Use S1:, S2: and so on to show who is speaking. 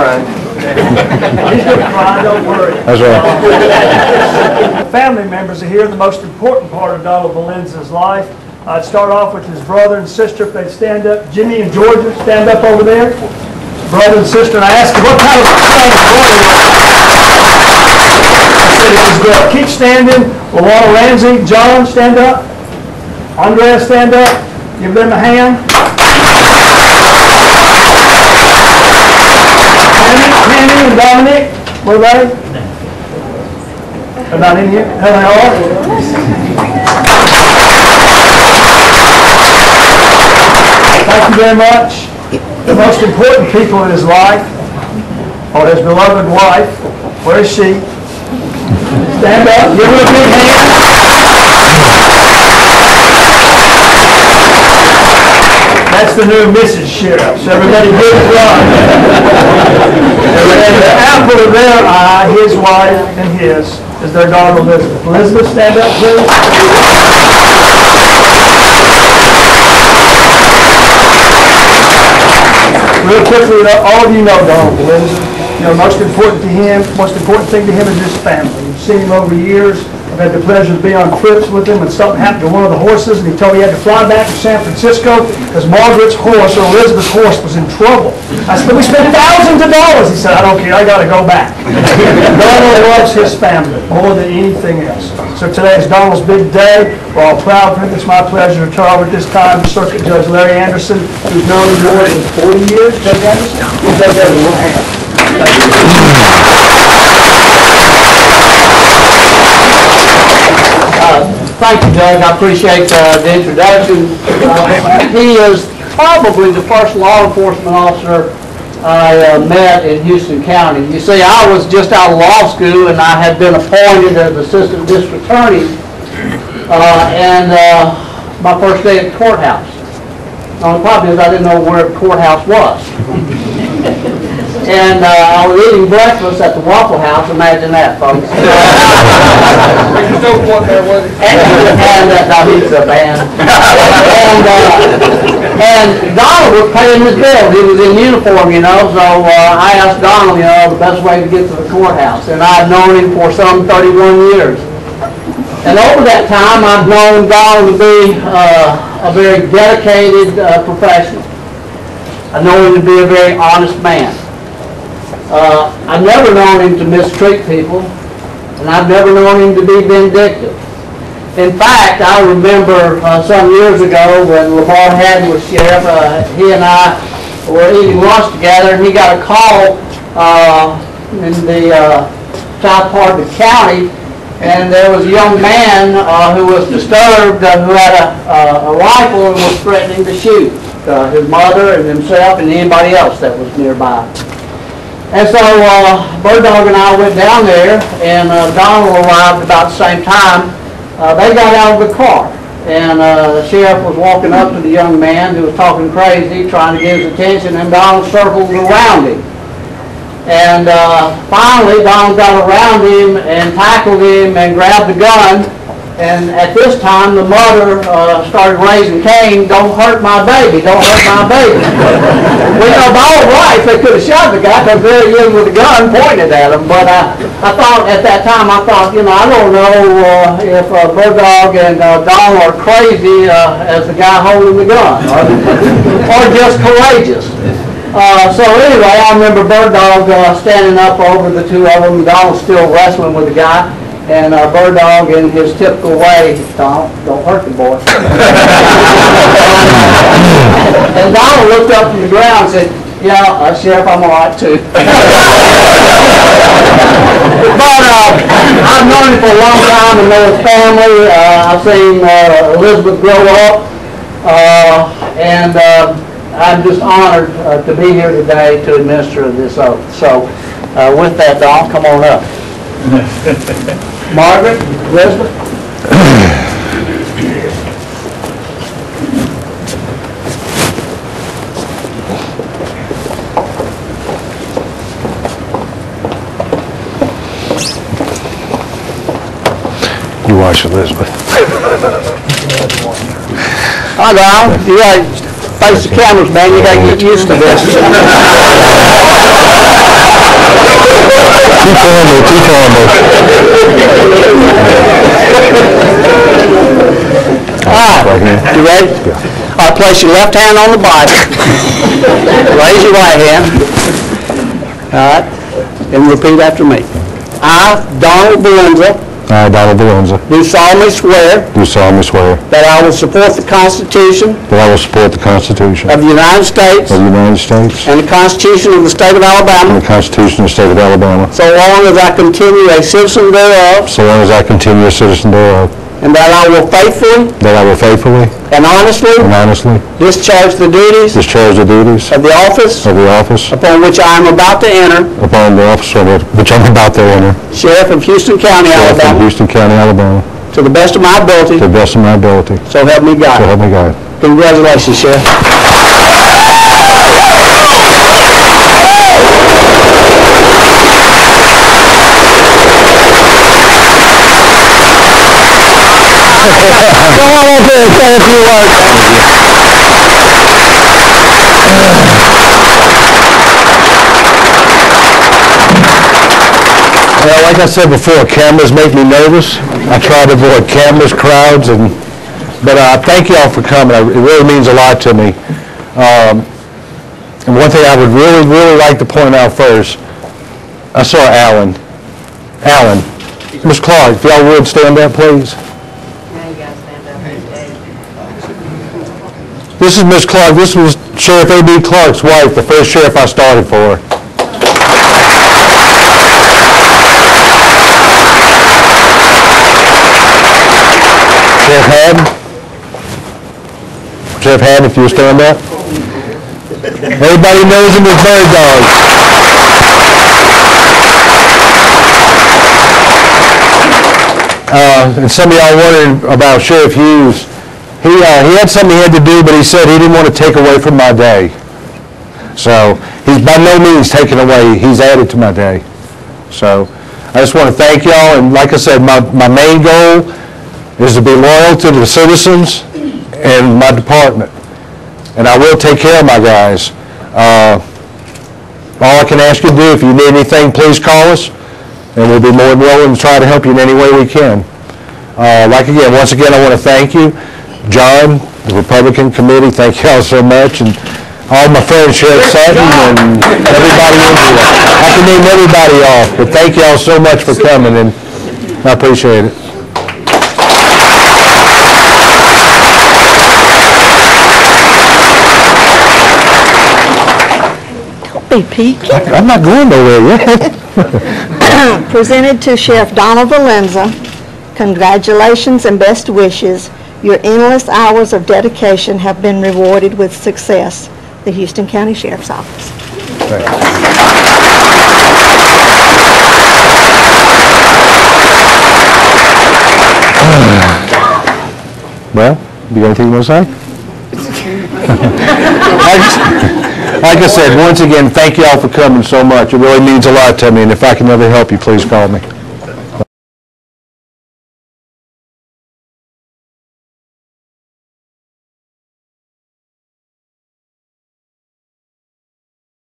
S1: crying.
S2: He's going to cry, don't worry.
S1: That's right.
S2: Family members are here, the most important part of Donald Valenza's life. I'd start off with his brother and sister, if they'd stand up. Jimmy and Georgia, stand up over there. Brother and sister, and I asked him what kind of son his brother was. I said it was good. Keep standing. Luana Ramsey, John, stand up. Andrea, stand up. Give them a hand. Tammy and Dominic, where are they? They're not in here? There they are. Thank you very much. The most important people in his life are his beloved wife. Where is she? Stand up. Give her a big hand. That's the new Mrs. Sheriff. So everybody give it right. And the apple of their eye, his wife and his, is their daughter Elizabeth. Elizabeth, stand up, please. Real quickly, all of you know Donald Valenza. You know, most important thing to him is his family. You've seen him over years. I've had the pleasure to be on trips with him, and something happened to one of the horses, and he told me he had to fly back to San Francisco because Margaret's horse, or Elizabeth's horse, was in trouble. I said, we spent thousands of dollars. He said, I don't care, I got to go back. Donald loves his family more than anything else. So today is Donald's big day. We're all proud of him. It's my pleasure to turn over at this time to Circuit Judge Larry Anderson, who's known him more than 40 years. Judge Anderson? Judge Anderson.
S3: Thank you, Doug. I appreciate the introduction. He is probably the first law enforcement officer I met in Houston County. You see, I was just out of law school, and I had been appointed as assistant district attorney, and my first day at the courthouse. The only problem is I didn't know where the courthouse was. And I was eating breakfast at the Waffle House. Imagine that, folks.
S1: There's no one there, was it?
S3: And no, he's a band. And Donald was paying his bill. He was in uniform, you know. So I asked Donald, you know, the best way to get to the courthouse. And I've known him for some 31 years. And over that time, I've known Donald to be a very dedicated professional. I know him to be a very honest man. I've never known him to mistreat people, and I've never known him to be vindictive. In fact, I remember some years ago when Lamar Haddon was sheriff, he and I were eating lunch together, and he got a call in the south part of the county, and there was a young man who was disturbed, who had a rifle and was threatening to shoot his mother and himself and anybody else that was nearby. And so Bird Dog and I went down there, and Donald arrived about the same time. They got out of the car, and the sheriff was walking up to the young man who was talking crazy, trying to get his attention, and Donald circled around him. And finally, Donald got around him and tackled him and grabbed the gun. And at this time, the mother started raising Cain, "Don't hurt my baby, don't hurt my baby." Well, you know, by all rights, they could have shot the guy because there he is with a gun pointed at him. But I thought, at that time, you know, I don't know if Bird Dog and Donald are crazy as the guy holding the gun, or just courageous. So anyway, I remember Bird Dog standing up over the two of them. Donald's still wrestling with the guy. And Bird Dog, in his typical way, don't hurt the boy. And Donald looked up from the ground and said, "Yeah, Sheriff, I'm all right too." But I've known him for a long time and know his family. I've seen Elizabeth grow up, and I'm just honored to be here today to administer this oath. So with that, Don, come on up. Margaret, Elizabeth.
S1: You watch Elizabeth.
S3: Hi, Don. You got to face the cameras, man. You got to get used to this. All right, you ready? All right, place your left hand on the Bible. Raise your right hand. All right, and repeat after me. I, Donald Valenza,
S4: I, Donald Valenza,
S3: do solemnly swear
S4: do solemnly swear
S3: that I will support the Constitution
S4: that I will support the Constitution
S3: of the United States
S4: of the United States
S3: and the Constitution of the State of
S4: and
S3: Alabama,
S4: the Constitution of the State of Alabama,
S3: so long as I continue a citizen thereof,
S4: so long as I continue a citizen thereof,
S3: and that I will faithfully
S4: that I will faithfully
S3: and honestly
S4: and honestly
S3: discharge the duties
S4: discharge the duties
S3: of the office
S4: of the office
S3: upon which I am about to enter,
S4: upon the office of which I'm about to enter,
S3: Sheriff of Houston County,
S4: Sheriff of
S3: Alabama,
S4: Houston County, Alabama,
S3: to the best of my ability,
S4: to the best of my ability.
S3: so help me
S4: So
S3: God.
S4: help me God.
S3: Congratulations, Sheriff. Come on up here and say a few words.
S4: Well, like I said before, cameras make me nervous. I try to avoid cameras, crowds, but thank you all for coming. It really means a lot to me. And one thing I would really, really like to point out first, I saw Alan. Alan, Ms. Clark, if y'all would stand up, please.
S5: Now you gotta stand up and say.
S4: This is Ms. Clark. This was Sheriff A.B. Clark's wife, the first sheriff I started for. Sheriff Haddon? Sheriff Haddon, if you would stand up. Everybody knows him as Bird Dog. And some of y'all wondering about Sheriff Hughes. He had something he had to do, but he said he didn't want to take away from my day. So he's by no means taken away. He's added to my day. So I just want to thank y'all. And like I said, my main goal is to be loyal to the citizens and my department. And I will take care of my guys. All I can ask you to do, if you need anything, please call us, and we'll be more than willing to try to help you in any way we can. Once again, I want to thank you. John, the Republican Committee, thank you all so much. And all my friends, Sheriff Sutton, and everybody in here. I can name everybody off, but thank you all so much for coming, and I appreciate it.
S6: Be peaky.
S4: I'm not going nowhere yet.
S6: Presented to Sheriff Donald Valenza, congratulations and best wishes. Your endless hours of dedication have been rewarded with success. The Houston County Sheriff's Office.
S4: Well, you got anything you want to say? Like I said, once again, thank you all for coming so much. It really means a lot to me, and if I can ever help you, please call me.